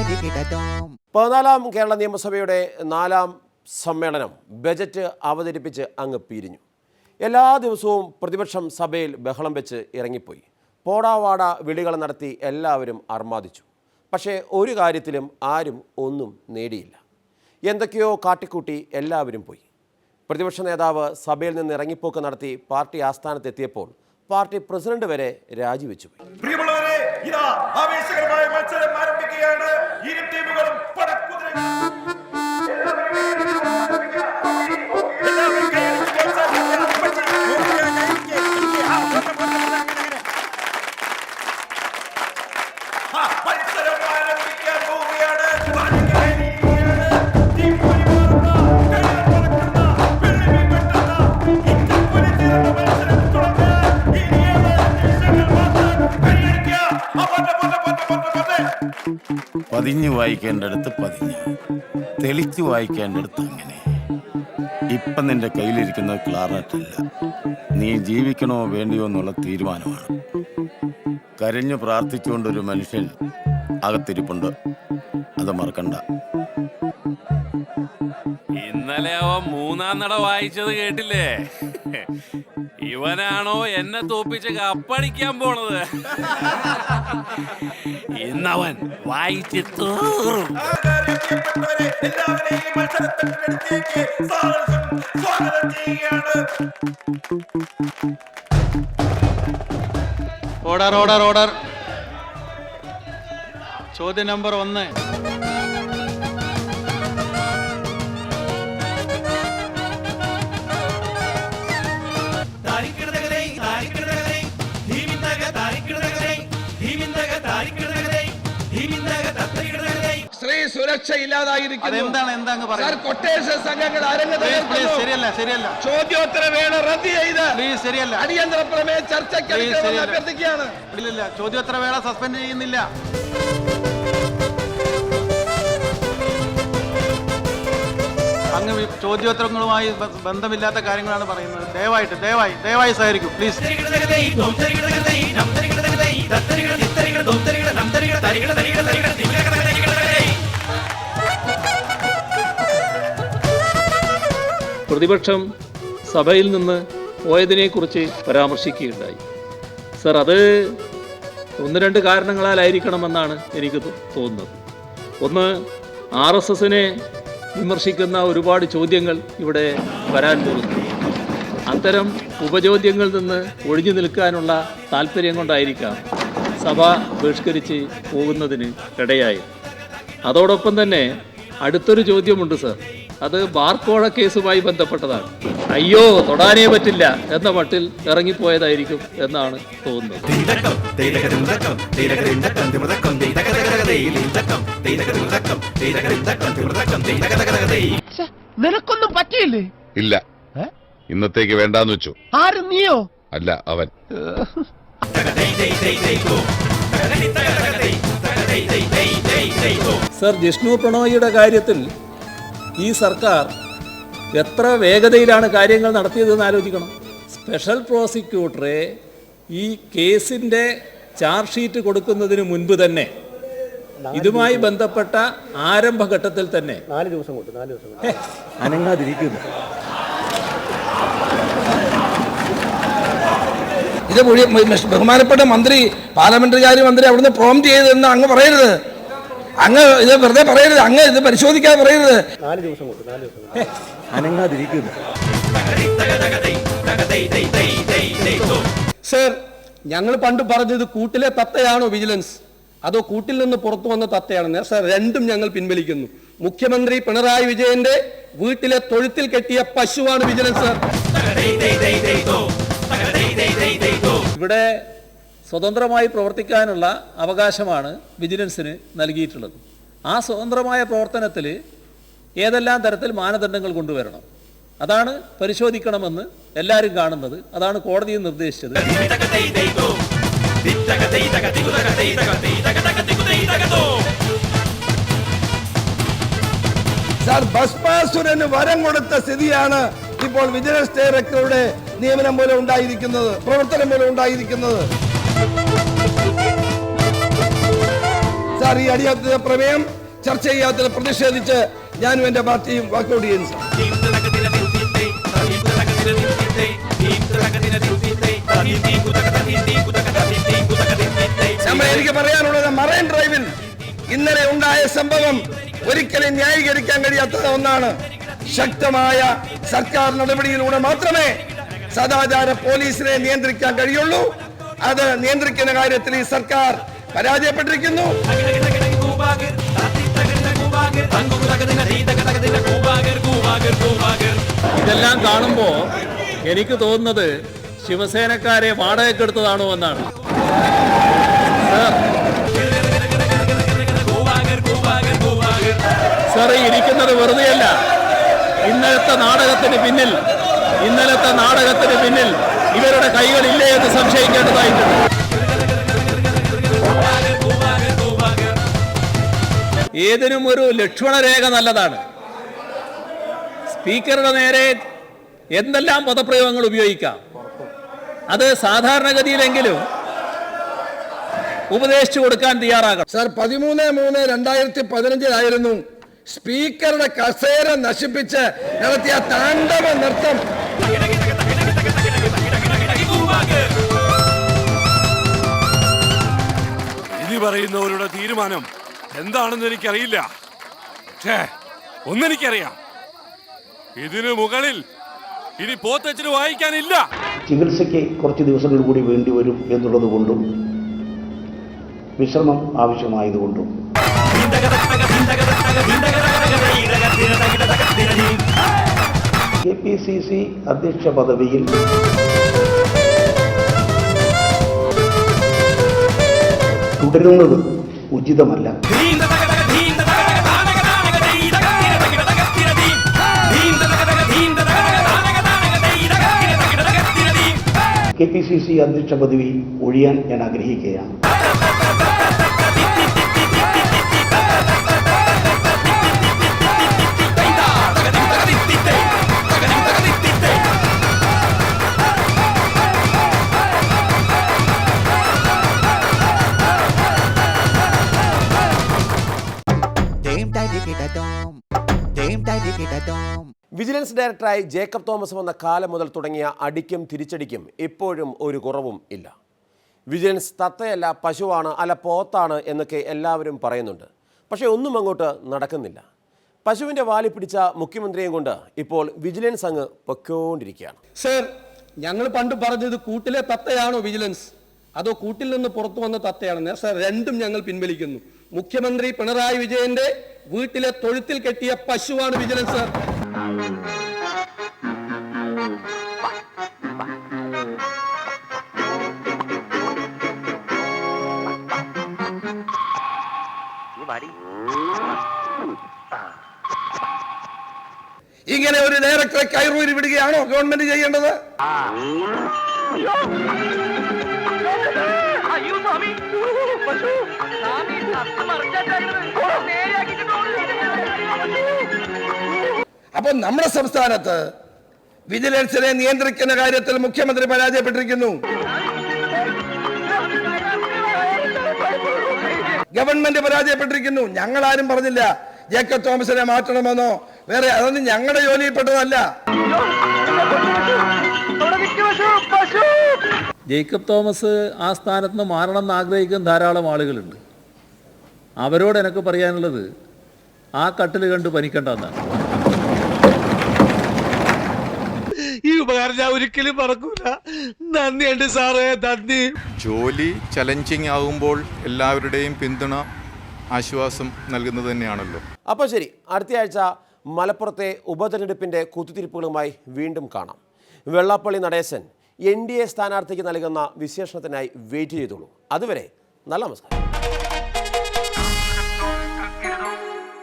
14ാം കേരള നിയമസഭയുടെ 4ാം സമ്മേളനം ബജറ്റ് അവതരിപ്പിച്ച് അങ്ങ് പിരിഞ്ഞു. എല്ലാ ദിവസവും പ്രതിപക്ഷം സഭയിൽ ബഹളം വെച്ച് ഇറങ്ങിപ്പോയി. പോടാവാട വിളികൾ നടത്തി എല്ലാവരും അർമാദിച്ചു. പക്ഷേ ഒരു കാര്യത്തിലും ആരും ഒന്നും നേടിയില്ല. എന്തൊക്കെയോ കാട്ടിക്കൂട്ടി എല്ലാവരും പോയി. പ്രതിപക്ഷ നേതാവ് സഭയിൽ നിന്ന് ഇറങ്ങിപ്പോക്ക് നടത്തി പാർട്ടി ആസ്ഥാനത്തെത്തിയപ്പോൾ പാർട്ടി പ്രസിഡന്റ് വരെ രാജിവെച്ചു പോയി. പതിഞ്ഞു വായിക്കേണ്ടടുത്ത് പതിഞ്ഞ്, തെളിച്ചു വായിക്കേണ്ടടുത്ത് അങ്ങനെ. ഇപ്പം നിന്റെ കയ്യിലിരിക്കുന്നത് ക്ലാററ്റല്ല, നീ ജീവിക്കണോ വേണ്ടിയോ എന്നുള്ള തീരുമാനമാണ്. കരഞ്ഞു പ്രാർത്ഥിച്ചുകൊണ്ടൊരു മനുഷ്യൻ അകത്തിരിപ്പുണ്ട്, അത് മറക്കണ്ട. ഇന്നലെ അവൻ 3-ാം നട വായിച്ചത് കേട്ടില്ലേ? ഇവനാണോ എന്നെ തോപ്പിച്ച് കപ്പടിക്കാൻ പോണത്? ഇന്നവൻ വായിച്ച് തീറും. Order order order. ചോദ്യം നമ്പർ 1. സ്ത്രീ സുരക്ഷ ഇല്ലാതായിരിക്കുന്നു. കൊട്ടേഷൻ സംഘങ്ങൾ ശരിയല്ല. ചോദ്യോത്തരവേള റദ്ദ് ചെയ്ത് ശരിയല്ല. അടിയന്തര പ്രമേയ ചർച്ചയ്ക്ക് അഭ്യർത്ഥിക്കുകയാണ്. ഇല്ല, ചോദ്യോത്തരവേള സസ്പെൻഡ് ചെയ്യുന്നില്ല. അങ്ങ് ചോദ്യോത്തരങ്ങളുമായി ബന്ധമില്ലാത്ത കാര്യങ്ങളാണ് പറയുന്നത്. ദയവായി സഹകരിക്കൂ പ്ലീസ്. പ്രതിപക്ഷം സഭയിൽ നിന്ന് പോയതിനെക്കുറിച്ച് പരാമർശിക്കുകയുണ്ടായി. സർ, അത് 1-2 കാരണങ്ങളാലായിരിക്കണമെന്നാണ് എനിക്ക് തോന്നുന്നത്. ഒന്ന്, RSSനെ വിമർശിക്കുന്ന ഒരുപാട് ചോദ്യങ്ങൾ ഇവിടെ വരാൻ പോകുന്നു. അത്തരം ഉപചോദ്യങ്ങളിൽ നിന്ന് ഒഴിഞ്ഞു നിൽക്കാനുള്ള താല്പര്യം കൊണ്ടായിരിക്കാം സഭ ബഹിഷ്കരിച്ച് പോകുന്നതിന് ഇടയായി. അതോടൊപ്പം തന്നെ അടുത്തൊരു ചോദ്യമുണ്ട് സർ, അത് ബാർക്കോഴ കേസുമായി ബന്ധപ്പെട്ടതാണ്. അയ്യോ, തൊടാനേ പറ്റില്ല എന്ന മട്ടിൽ ഇറങ്ങിപ്പോയതായിരിക്കും എന്നാണ് തോന്നുന്നത്. നിനക്കൊന്നും പറ്റിയില്ലേ? ഇല്ല, ഇന്നത്തേക്ക് വേണ്ടാന്ന് വെച്ചു. ആരും നീയോ? അല്ല, അവൻ. സർ, ജിഷ്ണു പ്രണോയിയുടെ കാര്യത്തിൽ ഈ സർക്കാർ എത്ര വേഗതയിലാണ് കാര്യങ്ങൾ നടത്തിയതെന്ന് ആലോചിക്കണം. സ്പെഷ്യൽ പ്രോസിക്യൂട്ടറെ ഈ കേസിൻ്റെ ചാർജ് ഷീറ്റ് കൊടുക്കുന്നതിന് മുൻപ് തന്നെ ഇതുമായി ബന്ധപ്പെട്ട ആരംഭഘട്ടത്തിൽ തന്നെ 4 ദിവസം കൊണ്ട് അനങ്ങാതിരിക്കുന്നു. ഇത് ബഹുമാനപ്പെട്ട മന്ത്രി, പാർലമെന്ററി കാര്യ മന്ത്രി അവിടുന്ന് പ്രോംപ്റ്റ് ചെയ്തെന്ന് അങ്ങ് പറയരുത്. അങ്ങ് ഇത് വെറുതെ പറയരുത്, അങ്ങ് ഇത് പരിശോധിക്കാതെ പറയരുത്. 4 ദിവസം കൊണ്ട് അനങ്ങാതിരിക്കുന്നു. സർ, ഞങ്ങൾ പണ്ട് പറഞ്ഞത് കൂട്ടിലെ തത്തയാണോ വിജിലൻസ്, അതോ കൂട്ടിൽ നിന്ന് പുറത്തു വന്ന തത്തയാണോ? സർ, രണ്ടും ഞങ്ങൾ പിൻവലിക്കുന്നു. മുഖ്യമന്ത്രി പിണറായി വിജയന്റെ വീട്ടിലെ തൊഴുത്തിൽ കെട്ടിയ പശുവാണ് വിജിലൻസ്. ഇവിടെ സ്വതന്ത്രമായി പ്രവർത്തിക്കാനുള്ള അവകാശമാണ് വിജിലൻസിന് നൽകിയിട്ടുള്ളത്. ആ സ്വതന്ത്രമായ പ്രവർത്തനത്തിൽ ഏതെല്ലാം തരത്തിൽ മാനദണ്ഡങ്ങൾ കൊണ്ടുവരണം, അതാണ് പരിശോധിക്കണമെന്ന് എല്ലാവരും കാണുന്നത്. അതാണ് കോടതിയും നിർദ്ദേശിച്ചത്. സാർ, ഭസ്മാസുരന് വരം കൊടുത്ത സ്ഥിതിയാണ് ഇപ്പോൾ വിജിലൻസ് ഡയറക്ടറുടെ നിയമനം പോലെ ഉണ്ടായിരിക്കുന്നത്, പ്രവർത്തനം പോലെ ഉണ്ടായിരിക്കുന്നത്. സാർ ഈ അടിയന്തര പ്രമേയം ചർച്ച ചെയ്യാത്തതിൽ പ്രതിഷേധിച്ച് ഞാനും എന്റെ പാർട്ടിയും വാക്കൗട്ട് ചെയ്യുന്നു സാർ. എനിക്ക് പറയാനുള്ളത് മറൈൻ ഡ്രൈവിൽ ഇന്നലെ ഉണ്ടായ സംഭവം ഒരിക്കലും ന്യായീകരിക്കാൻ കഴിയാത്ത ഒന്നാണ്. ശക്തമായ സർക്കാർ നടപടിയിലൂടെ മാത്രമേ സദാചാര പോലീസിനെ നിയന്ത്രിക്കാൻ കഴിയുള്ളൂ. അത് നിയന്ത്രിക്കുന്ന കാര്യത്തിൽ ഈ സർക്കാർ പരാജയപ്പെട്ടിരിക്കുന്നു. ഇതെല്ലാം കാണുമ്പോൾ എനിക്ക് തോന്നുന്നത് ശിവസേനക്കാരെ വാടകയ്ക്കെടുത്തതാണോ എന്നാണ്. സാർ ഇരിക്കുന്നത് വെറുതെയല്ല. ഇന്നലത്തെ നാടകത്തിന് പിന്നിൽ ഇവരുടെ കൈകളില്ലേ എന്ന് സംശയിക്കേണ്ടതായിട്ടുണ്ട്. ഏതിനും ഒരു ലക്ഷ്മണരേഖ നല്ലതാണ്. സ്പീക്കറുടെ നേരെ എന്തെല്ലാം പദപ്രയോഗങ്ങൾ ഉപയോഗിക്കാം, അത് സാധാരണഗതിയിലെങ്കിലും ഉപദേശിച്ചു കൊടുക്കാൻ തയ്യാറാകണം. സാർ 13/3/2015 സ്പീക്കറുടെ കസേര നശിപ്പിച്ച് നടത്തിയ താണ്ഡവ നൃത്തം ഇനി പറയുന്നവരുടെ തീരുമാനം എന്താണെന്ന് എനിക്കറിയില്ല. ഒന്നെനിക്കറിയാം, ഇതിനു മുകളിൽ ഇനി പോത്തച്ഛന് വായിക്കാനില്ല. ചികിത്സയ്ക്ക് കുറച്ച് ദിവസങ്ങൾ കൂടി വേണ്ടിവരും എന്നുള്ളത് കൊണ്ടും വിശ്രമം ആവശ്യമായതുകൊണ്ടും KPCC അധ്യക്ഷ പദവിയിൽ തുടരുന്നത് ഉചിതമല്ല. KPCC അധ്യക്ഷ പദവി ഒഴിയാൻ ഞാൻ ആഗ്രഹിക്കുകയാണ്. വിജിലൻസ് ഡയറക്ടറായി ജേക്കബ് തോമസ് വന്ന കാലം മുതൽ തുടങ്ങിയ അടിക്കും തിരിച്ചടിക്കും ഇപ്പോഴും ഒരു കുറവും ഇല്ല. വിജിലൻസ് തത്തയല്ല, പശുവാണ്, അല്ല പോത്താണ് എന്നൊക്കെ എല്ലാവരും പറയുന്നുണ്ട്. പക്ഷേ ഒന്നും അങ്ങോട്ട് നടക്കുന്നില്ല. പശുവിൻ്റെ വാലി പിടിച്ച മുഖ്യമന്ത്രിയും കൊണ്ട് ഇപ്പോൾ വിജിലൻസ് അങ്ങ് പൊയ്ക്കൊണ്ടിരിക്കുകയാണ്. സർ, ഞങ്ങൾ പണ്ട് പറഞ്ഞത് കൂട്ടിലെ തത്തയാണോ വിജിലൻസ്, അതോ കൂട്ടിൽ നിന്ന് പുറത്തു വന്ന തത്തയാണെന്ന്. സർ, രണ്ടും ഞങ്ങൾ പിൻവലിക്കുന്നു. മുഖ്യമന്ത്രി പിണറായി വിജയന്റെ വീട്ടിലെ തൊഴുത്തിൽ കെട്ടിയ പശുവാണ് വിജിലൻസ്. സർ, ഇങ്ങനെ ഒരു ഡയറക്ടറെ കയറൂരി വിടുകയാണോ ഗവൺമെന്റ് ചെയ്യേണ്ടത്? അപ്പൊ നമ്മുടെ സംസ്ഥാനത്ത് വിജിലൻസിനെ നിയന്ത്രിക്കുന്ന കാര്യത്തിൽ മുഖ്യമന്ത്രി പരാജയപ്പെട്ടിരിക്കുന്നു. ഗവൺമെന്റ് പരാജയപ്പെട്ടിരിക്കുന്നു. ഞങ്ങൾ ആരും പറഞ്ഞില്ല ജേക്കബ് തോമസിനെ മാറ്റണമെന്നോ വേറെ, അതൊന്നും ഞങ്ങളുടെ ജോലിയിൽപ്പെട്ടതല്ല. ജേക്കബ് തോമസ് ആ സ്ഥാനത്ത് നിന്ന് മാറണമെന്ന് ആഗ്രഹിക്കുന്ന ധാരാളം ആളുകളുണ്ട്. അവരോട് എനിക്ക് പറയാനുള്ളത് ആ കട്ടിൽ കണ്ട് പനിക്കണ്ടെന്നാണ്. ഈ ഉപകാരം ഞാൻ ഒരിക്കലും മറക്കൂല. നന്ദിയുണ്ട് സാറേ, നന്ദി. ജോലി ചലഞ്ചിങ് ആകുമ്പോൾ എല്ലാവരുടെയും പിന്തുണ ആശ്വാസം നൽകുന്നത് തന്നെയാണല്ലോ. അപ്പോൾ ശരി, അടുത്ത ആഴ്ച മലപ്പുറത്തെ ഉപതെരഞ്ഞെടുപ്പിൻ്റെ കുത്തിത്തിരിപ്പുകളുമായി വീണ്ടും കാണാം. വെള്ളാപ്പള്ളി നടേശൻ NDA സ്ഥാനാർത്ഥിക്ക് നൽകുന്ന വിശേഷണത്തിനായി വെയിറ്റ് ചെയ്തോളൂ. അതുവരെ നല്ല നമസ്കാരം.